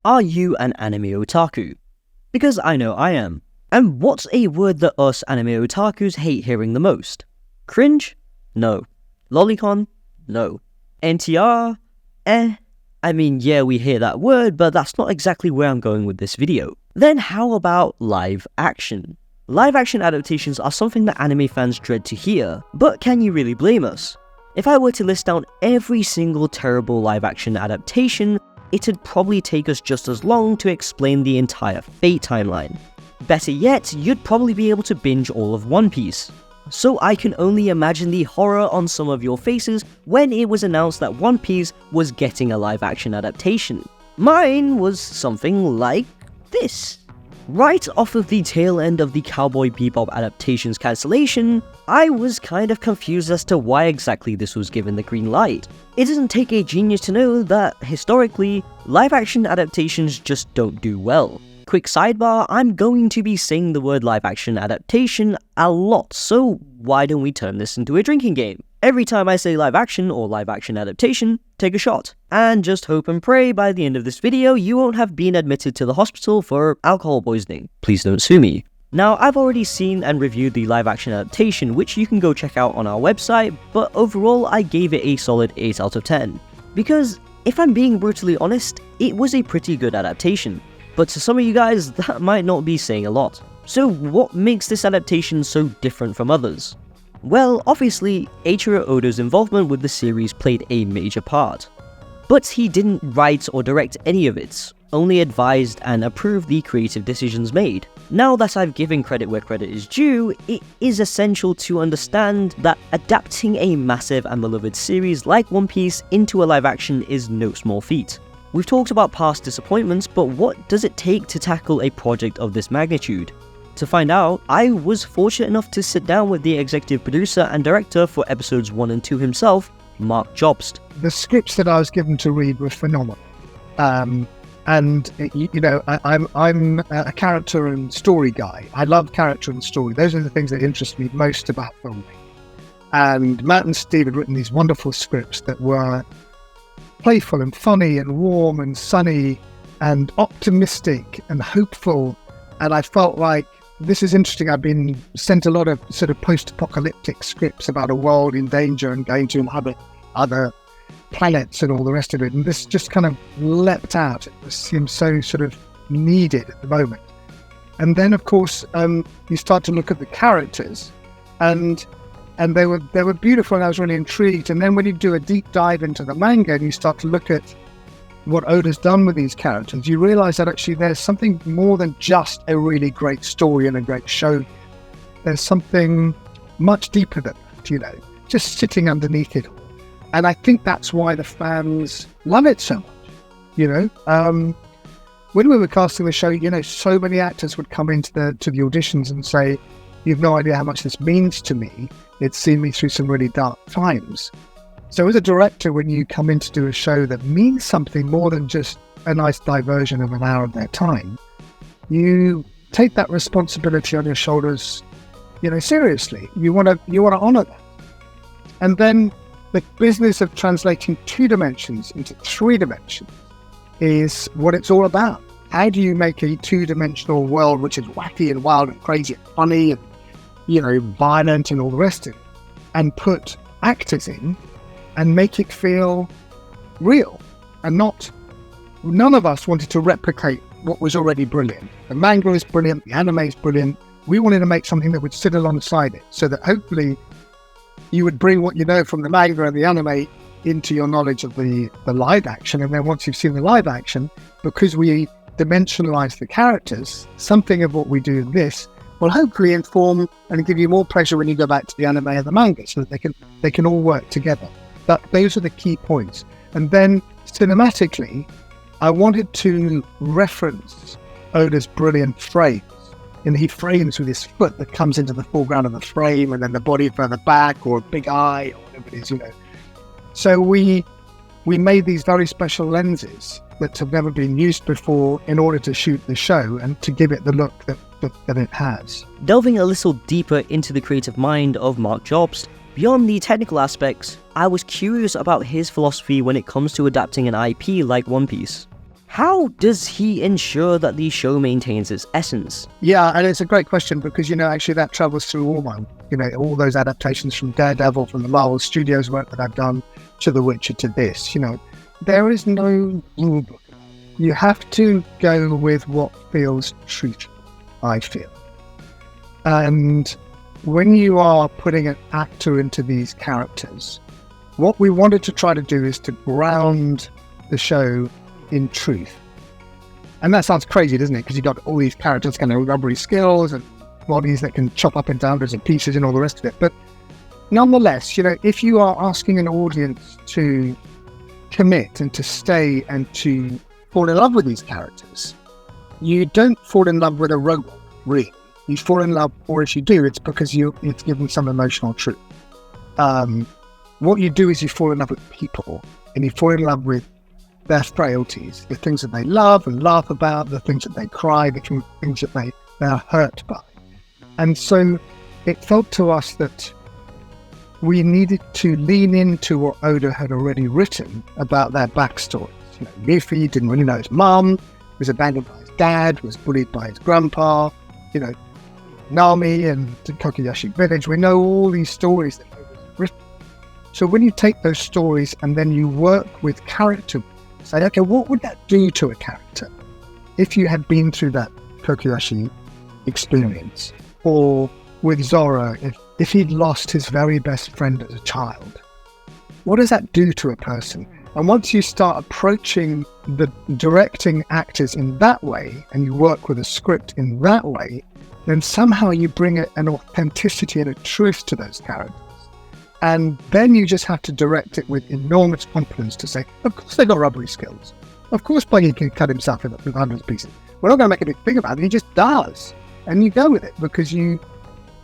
Are you an anime otaku? Because I know I am. And what's a word that us anime otakus hate hearing the most? Cringe? No. Lolicon? No. NTR? I mean, yeah, we hear that word, but that's not exactly where I'm going with this video. Then how about live action? Live action adaptations are something that anime fans dread to hear, but can you really blame us? If I were to list down every single terrible live action adaptation, it'd probably take us just as long to explain the entire Fate timeline. Better yet, you'd probably be able to binge all of One Piece. So I can only imagine the horror on some of your faces when it was announced that One Piece was getting a live action adaptation. Mine was something like this. Right off of the tail end of the Cowboy Bebop adaptation's cancellation, I was kind of confused as to why exactly this was given the green light. It doesn't take a genius to know that, historically, live action adaptations just don't do well. Quick sidebar, I'm going to be saying the word live action adaptation a lot, so why don't we turn this into a drinking game? Every time I say live action or live action adaptation, take a shot. And just hope and pray by the end of this video you won't have been admitted to the hospital for alcohol poisoning. Please don't sue me. Now, I've already seen and reviewed the live action adaptation, which you can go check out on our website, but overall I gave it a solid 8 out of 10. Because, if I'm being brutally honest, it was a pretty good adaptation. But to some of you guys, that might not be saying a lot. So what makes this adaptation so different from others? Well, obviously, Eiichiro Oda's involvement with the series played a major part. But he didn't write or direct any of it, only advised and approved the creative decisions made. Now that I've given credit where credit is due, it is essential to understand that adapting a massive and beloved series like One Piece into a live action is no small feat. We've talked about past disappointments, but what does it take to tackle a project of this magnitude? To find out, I was fortunate enough to sit down with the executive producer and director for episodes 1 and 2 himself, Marc Jobst. The scripts that I was given to read were phenomenal. I'm a character and story guy. I love character and story. Those are the things that interest me most about filming. And Matt and Steve had written these wonderful scripts that were playful and funny and warm and sunny and optimistic and hopeful. And I felt like, this is interesting. I've been sent a lot of sort of post-apocalyptic scripts about a world in danger and going to inhabit other planets and all the rest of it. And this just kind of leapt out. It seems so sort of needed at the moment. And then, of course, you start to look at the characters, and they were beautiful, and I was really intrigued. And then when you do a deep dive into the manga and you start to look at what Oda's done with these characters, you realize that actually there's something more than just a really great story and a great show. There's something much deeper than that, just sitting underneath it all. And I think that's why the fans love it so much, When we were casting the show, so many actors would come into the auditions and say, "You've no idea how much this means to me. It's seen me through some really dark times." So as a director, when you come in to do a show that means something more than just a nice diversion of an hour of their time, you take that responsibility on your shoulders, seriously. You want to honor that. And then the business of translating 2 dimensions into 3 dimensions is what it's all about. How do you make a 2-dimensional world which is wacky and wild and crazy and funny and, violent and all the rest of it, and put actors in and make it feel real, and none of us wanted to replicate what was already brilliant. The manga is brilliant, the anime is brilliant. We wanted to make something that would sit alongside it, so that hopefully you would bring what you know from the manga and the anime into your knowledge of the live action. And then once you've seen the live action, because we dimensionalize the characters, something of what we do in this will hopefully inform and give you more pleasure when you go back to the anime and the manga, so that they can all work together. Those are the key points. And then cinematically, I wanted to reference Oda's brilliant frames. And he frames with his foot that comes into the foreground of the frame, and then the body further back, or a big eye, or whatever it is, So we made these very special lenses that have never been used before in order to shoot the show and to give it the look that it has. Delving a little deeper into the creative mind of Marc Jobst, beyond the technical aspects, I was curious about his philosophy when it comes to adapting an IP like One Piece. How does he ensure that the show maintains its essence? Yeah, and it's a great question because, actually that travels through all those adaptations from Daredevil, from the Marvel Studios work that I've done, to The Witcher, to this. There is no rule book. You have to go with what feels true to you, I feel. And when you are putting an actor into these characters, what we wanted to try to do is to ground the show in truth. And that sounds crazy, doesn't it? Because you've got all these characters kind of rubbery skills and bodies that can chop up into hundreds of pieces and all the rest of it. But nonetheless, if you are asking an audience to commit and to stay and to fall in love with these characters, you don't fall in love with a robot, really. You fall in love, or if you do, it's because it's given some emotional truth. What you do is you fall in love with people, and you fall in love with their frailties, the things that they love and laugh about, the things that they cry, the things that they are hurt by. And so it felt to us that we needed to lean into what Oda had already written about their backstories. Luffy didn't really know his mum, was abandoned by his dad, was bullied by his grandpa, Nami and the Kakuchopurei village. We know all these stories that Oda had written. So when you take those stories and then you work with character, say, okay, what would that do to a character if you had been through that Kakuchopurei experience? Or with Zoro, if he'd lost his very best friend as a child, what does that do to a person? And once you start approaching the directing actors in that way, and you work with a script in that way, then somehow you bring an authenticity and a truth to those characters. And then you just have to direct it with enormous confidence to say, of course they've got rubbery skills. Of course Buggy can cut himself in hundreds of pieces. We're not going to make a big thing about it. He just does. And you go with it because you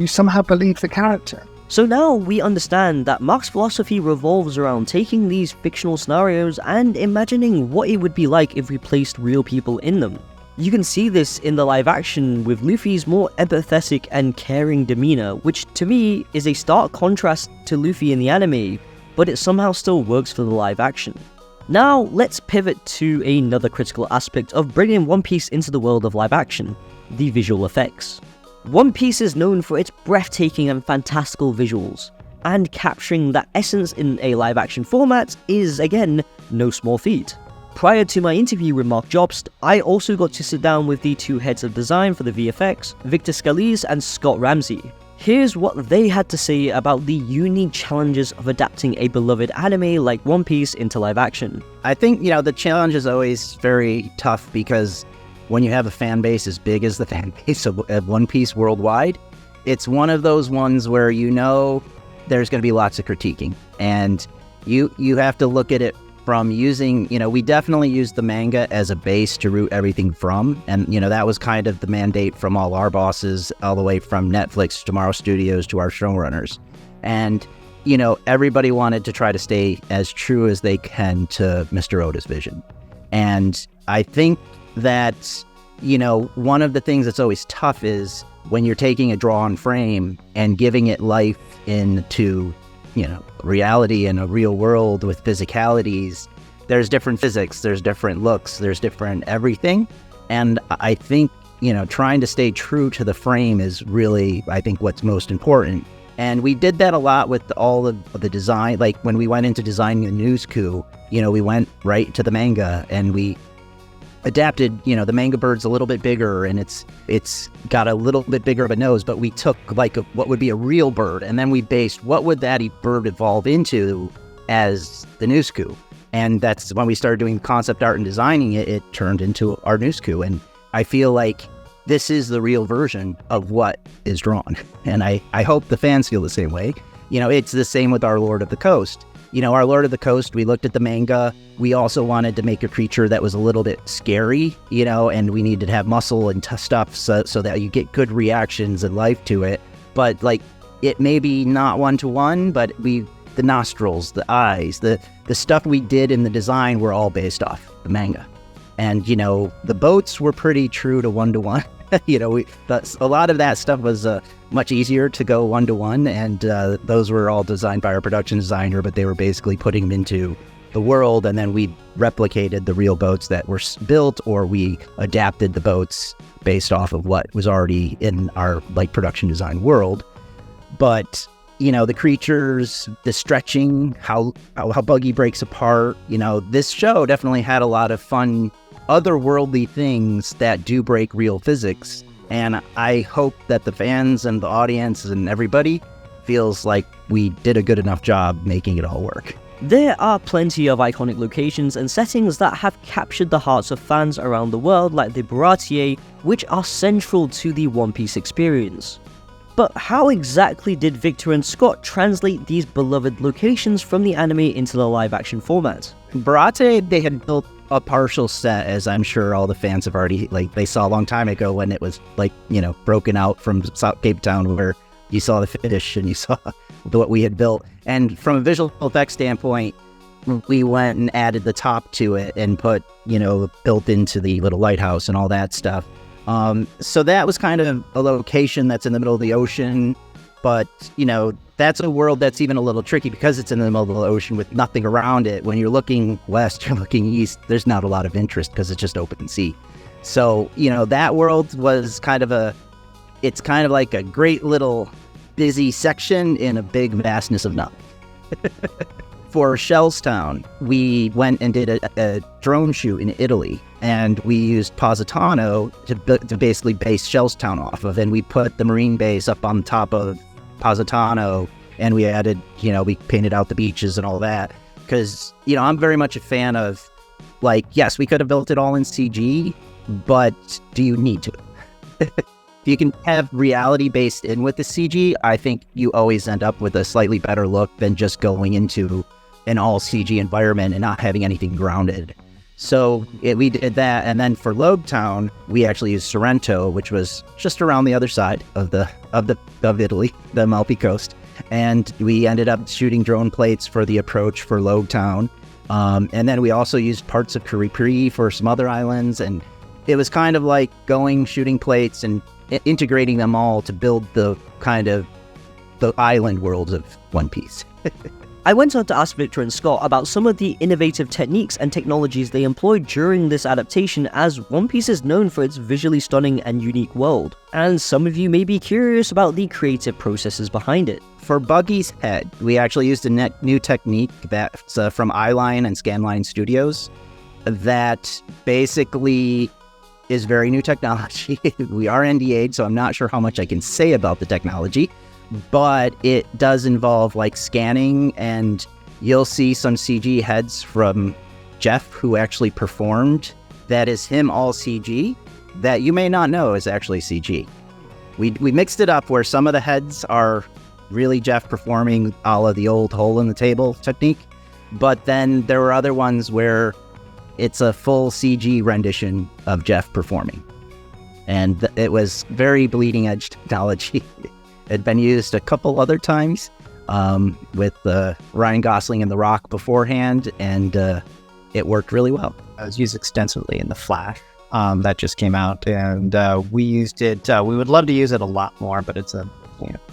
somehow believe the character. So now we understand that Marc's philosophy revolves around taking these fictional scenarios and imagining what it would be like if we placed real people in them. You can see this in the live action with Luffy's more empathetic and caring demeanor, which to me is a stark contrast to Luffy in the anime, but it somehow still works for the live action. Now let's pivot to another critical aspect of bringing One Piece into the world of live action, the visual effects. One Piece is known for its breathtaking and fantastical visuals, and capturing that essence in a live action format is, again, no small feat. Prior to my interview with Marc Jobst, I also got to sit down with the two heads of design for the VFX, Victor Scalise and Scott Ramsey. Here's what they had to say about the unique challenges of adapting a beloved anime like One Piece into live action. I think, the challenge is always very tough because when you have a fan base as big as the fan base of One Piece worldwide, it's one of those ones where there's going to be lots of critiquing. And you have to look at it from using, we definitely used the manga as a base to root everything from. And, that was kind of the mandate from all our bosses, all the way from Netflix, Tomorrow Studios, to our showrunners. And, everybody wanted to try to stay as true as they can to Mr. Oda's vision. And I think that, one of the things that's always tough is when you're taking a drawn frame and giving it life into reality in a real world with physicalities. There's different physics, there's different looks, there's different everything. And I think, trying to stay true to the frame is really, I think, what's most important. And we did that a lot with all of the design. Like when we went into designing the News Coup, we went right to the manga and we adapted, the manga bird's a little bit bigger and it's got a little bit bigger of a nose, but we took what would be a real bird and then we based what would that bird evolve into as the News Coup. And that's when we started doing concept art and designing it, it turned into our News Coup. And I feel like this is the real version of what is drawn. And I hope the fans feel the same way. It's the same with our Lord of the Coast. Our Lord of the Coast, we looked at the manga. We also wanted to make a creature that was a little bit scary, and we needed to have muscle and stuff so that you get good reactions and life to it. But it may be not one-to-one, but the nostrils, the eyes, the stuff we did in the design were all based off the manga. And, the boats were pretty true to one-to-one. A lot of that stuff was much easier to go one-to-one, and those were all designed by our production designer, but they were basically putting them into the world, and then we replicated the real boats that were built, or we adapted the boats based off of what was already in our like production design world. But the creatures, the stretching, how Buggy breaks apart, this show definitely had a lot of fun otherworldly things that do break real physics. And I hope that the fans and the audience and everybody feels like we did a good enough job making it all work. There are plenty of iconic locations and settings that have captured the hearts of fans around the world, like the Baratier, which are central to the One Piece experience. But how exactly did Victor and Scott translate these beloved locations from the anime into the live-action format? Barate, they had built a partial set, as I'm sure all the fans have already, they saw a long time ago when it was, broken out from South Cape Town, where you saw the fish and you saw what we had built. And from a visual effects standpoint, we went and added the top to it and put, built into the little lighthouse and all that stuff. So that was kind of a location that's in the middle of the ocean, but, that's a world that's even a little tricky because it's in the middle of the ocean with nothing around it. When you're looking west, you're looking east, there's not a lot of interest because it's just open sea. So, that world was it's kind of like a great little busy section in a big vastness of nothing. For Shellstown, we went and did a drone shoot in Italy, and we used Positano to basically base Shellstown off of, and we put the marine base up on top of Positano, and we added, we painted out the beaches and all that, because, I'm very much a fan of, yes, we could have built it all in CG, but do you need to? If you can have reality based in with the CG, I think you always end up with a slightly better look than just going into an all CG environment and not having anything grounded. So we did that, and then for Lobetown, we actually used Sorrento, which was just around the other side of Italy, the Amalfi Coast, and we ended up shooting drone plates for the approach for Lobetown, and then we also used parts of Kuripuri for some other islands, and it was kind of like shooting plates and integrating them all to build the island worlds of One Piece. I went on to ask Victor and Scott about some of the innovative techniques and technologies they employed during this adaptation, as One Piece is known for its visually stunning and unique world, and some of you may be curious about the creative processes behind it. For Buggy's head, we actually used a new technique that's from Eyeline and Scanline Studios that basically is very new technology. We are NDA'd, so I'm not sure how much I can say about the technology, but it does involve scanning, and you'll see some CG heads from Jeff, who actually performed. That is him all CG, that you may not know is actually CG. We mixed it up where some of the heads are really Jeff performing a la the old hole in the table technique, but then there were other ones where it's a full CG rendition of Jeff performing. And it was very bleeding edge technology. It had been used a couple other times with Ryan Gosling and The Rock beforehand, and it worked really well. It was used extensively in The Flash that just came out, and we used it. We would love to use it a lot more, but it's a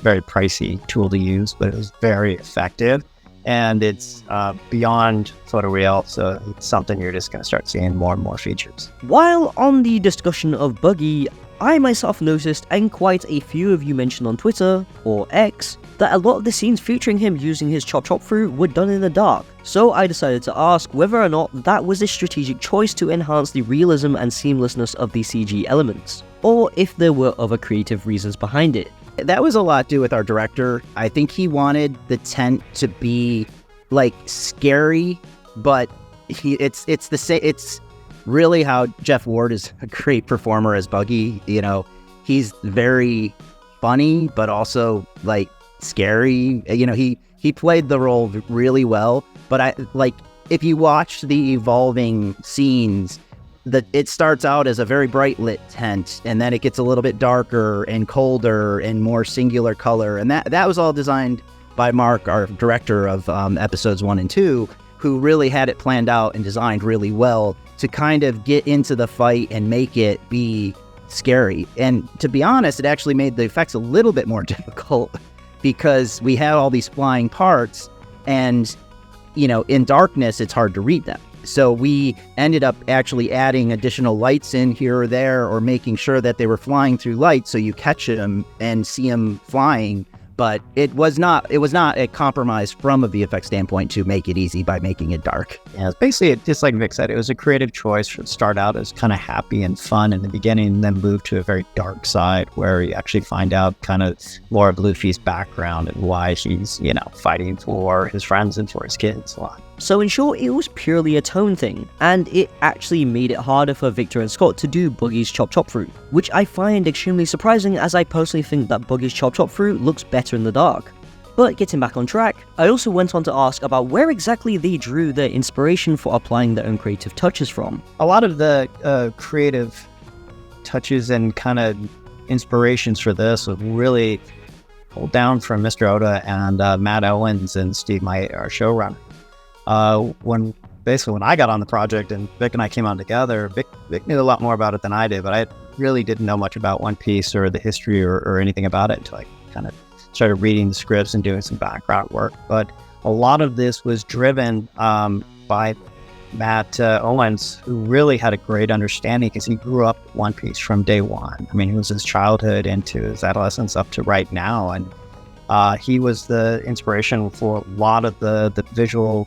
very pricey tool to use, but it was very effective. And it's beyond photoreal, so it's something you're just going to start seeing more and more features. While on the discussion of Buggy, I myself noticed, and quite a few of you mentioned on Twitter, or X, that a lot of the scenes featuring him using his chop fruit were done in the dark. So I decided to ask whether or not that was a strategic choice to enhance the realism and seamlessness of the CG elements, or if there were other creative reasons behind it. That was a lot to do with our director. I think he wanted the tent to be scary, but it's the same. It's really how Jeff Ward is a great performer as Buggy. He's very funny, but also scary. He played the role really well. But if you watch the evolving scenes, it starts out as a very bright lit tent, and then it gets a little bit darker and colder and more singular color. And that was all designed by Marc, our director of episodes 1 and 2, who really had it planned out and designed really well to kind of get into the fight and make it be scary. And to be honest, it actually made the effects a little bit more difficult because we had all these flying parts, and in darkness, it's hard to read them. So we ended up actually adding additional lights in here or there, or making sure that they were flying through light so you catch them and see them flying. But it was not a compromise from a VFX standpoint to make it easy by making it dark. Yeah, basically, just like Vic said, it was a creative choice to start out as kind of happy and fun in the beginning, and then move to a very dark side where you actually find out kind of more of Luffy's background and why he's, fighting for his friends and for his kids a lot. So in short, it was purely a tone thing, and it actually made it harder for Victor and Scott to do Boogie's Chop Chop Fruit, which I find extremely surprising, as I personally think that Boogie's Chop Chop Fruit looks better in the dark. But getting back on track, I also went on to ask about where exactly they drew their inspiration for applying their own creative touches from. A lot of the creative touches and kind of inspirations for this was really pulled down from Mr. Oda and Matt Owens and Steve Maier, our showrunner. When I got on the project and Vic and I came on together, Vic knew a lot more about it than I did, but I really didn't know much about One Piece or the history or anything about it until I kind of started reading the scripts and doing some background work. But a lot of this was driven by Matt Owens, who really had a great understanding because he grew up One Piece from day one. I mean, it was his childhood into his adolescence up to right now. And he was the inspiration for a lot of the visual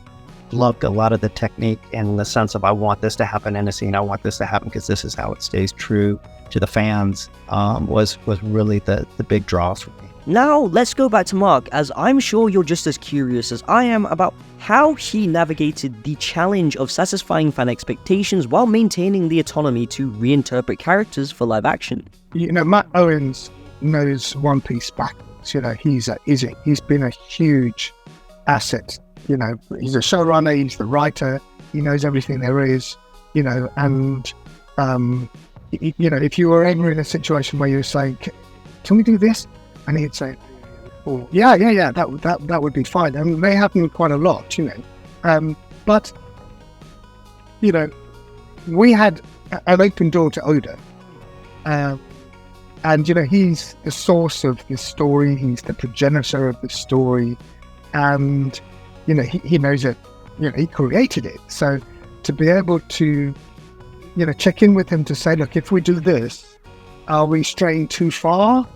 look, a lot of the technique, in the sense of, I want this to happen in a scene, I want this to happen because this is how it stays true to the fans, was really the big draw for me. Now let's go back to Marc, as I'm sure you're just as curious as I am about how he navigated the challenge of satisfying fan expectations while maintaining the autonomy to reinterpret characters for live action. Matt Owens knows One Piece backwards. He's been a huge asset. He's a showrunner, he's the writer, he knows everything there is, and if you were ever in a situation where you were saying, can we do this? And he'd say, oh, yeah, that would be fine. And they happen quite a lot, but, we had an open door to Oda. And, he's the source of the story, he's the progenitor of the story, and he knows it, he created it. So to be able to, check in with him to say, look, if we do this, are we straying too far?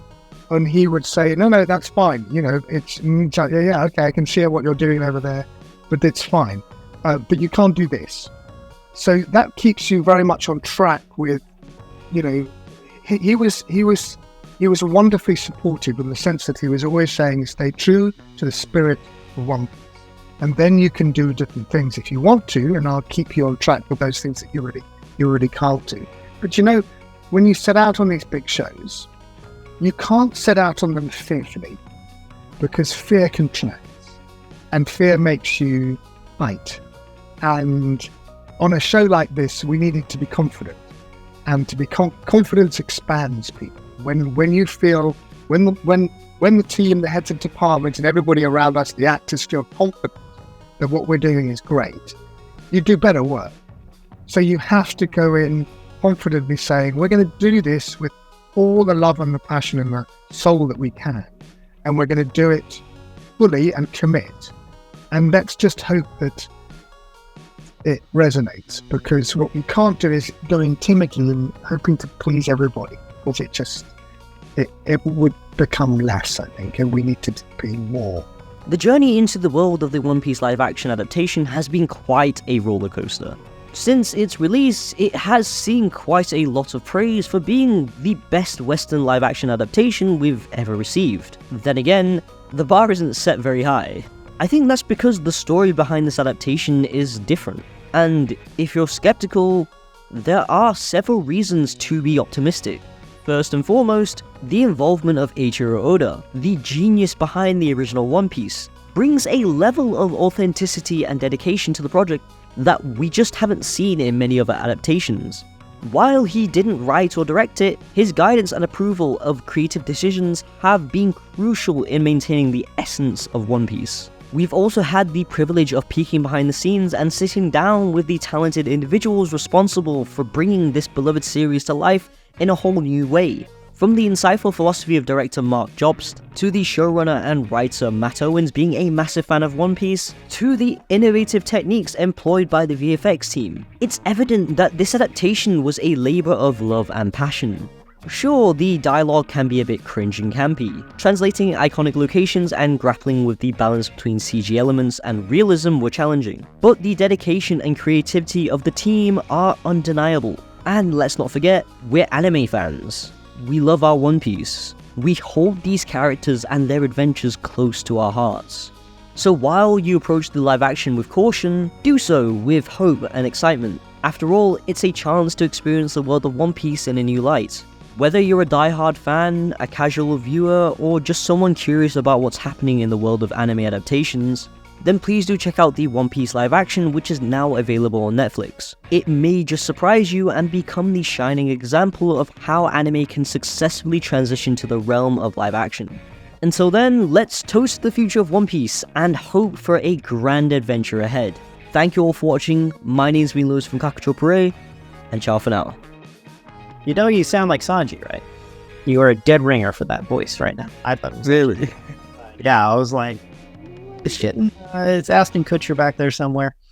And he would say, no, that's fine. It's, yeah, okay, I can see what you're doing over there, but it's fine. But you can't do this. So that keeps you very much on track with, he was wonderfully supportive in the sense that he was always saying, stay true to the spirit of One Piece. And then you can do different things if you want to, and I'll keep you on track with those things that you really can't do. But when you set out on these big shows, you can't set out on them fearfully, because fear contracts, and fear makes you fight. And on a show like this, we needed to be confident, and to be confidence expands people. When you feel, when the team, the heads of departments, and everybody around us, the actors, feel confident that what we're doing is great, you do better work. So you have to go in confidently saying, we're going to do this with all the love and the passion and the soul that we can, and we're going to do it fully and commit. And let's just hope that it resonates, because what we can't do is going timidly and hoping to please everybody, because it would become less, I think, and we need to be more. The journey into the world of the One Piece live-action adaptation has been quite a roller coaster. Since its release, it has seen quite a lot of praise for being the best Western live-action adaptation we've ever received. Then again, the bar isn't set very high. I think that's because the story behind this adaptation is different, and if you're skeptical, there are several reasons to be optimistic. First and foremost, the involvement of Eiichiro Oda, the genius behind the original One Piece, brings a level of authenticity and dedication to the project that we just haven't seen in many other adaptations. While he didn't write or direct it, his guidance and approval of creative decisions have been crucial in maintaining the essence of One Piece. We've also had the privilege of peeking behind the scenes and sitting down with the talented individuals responsible for bringing this beloved series to life in a whole new way. From the insightful philosophy of director Marc Jobst, to the showrunner and writer Matt Owens being a massive fan of One Piece, to the innovative techniques employed by the VFX team, it's evident that this adaptation was a labour of love and passion. Sure, the dialogue can be a bit cringe and campy, translating iconic locations and grappling with the balance between CG elements and realism were challenging, but the dedication and creativity of the team are undeniable. And let's not forget, we're anime fans. We love our One Piece. We hold these characters and their adventures close to our hearts. So while you approach the live action with caution, do so with hope and excitement. After all, it's a chance to experience the world of One Piece in a new light. Whether you're a die-hard fan, a casual viewer, or just someone curious about what's happening in the world of anime adaptations, then please do check out the One Piece live action, which is now available on Netflix. It may just surprise you and become the shining example of how anime can successfully transition to the realm of live action. Until then, let's toast the future of One Piece and hope for a grand adventure ahead. Thank you all for watching. My name's been Lewis from Kakuchopurei, and ciao for now. You know you sound like Sanji, right? You are a dead ringer for that voice right now. I thought it was Really? Yeah, I was like, shit. It's Aston Kutcher back there somewhere.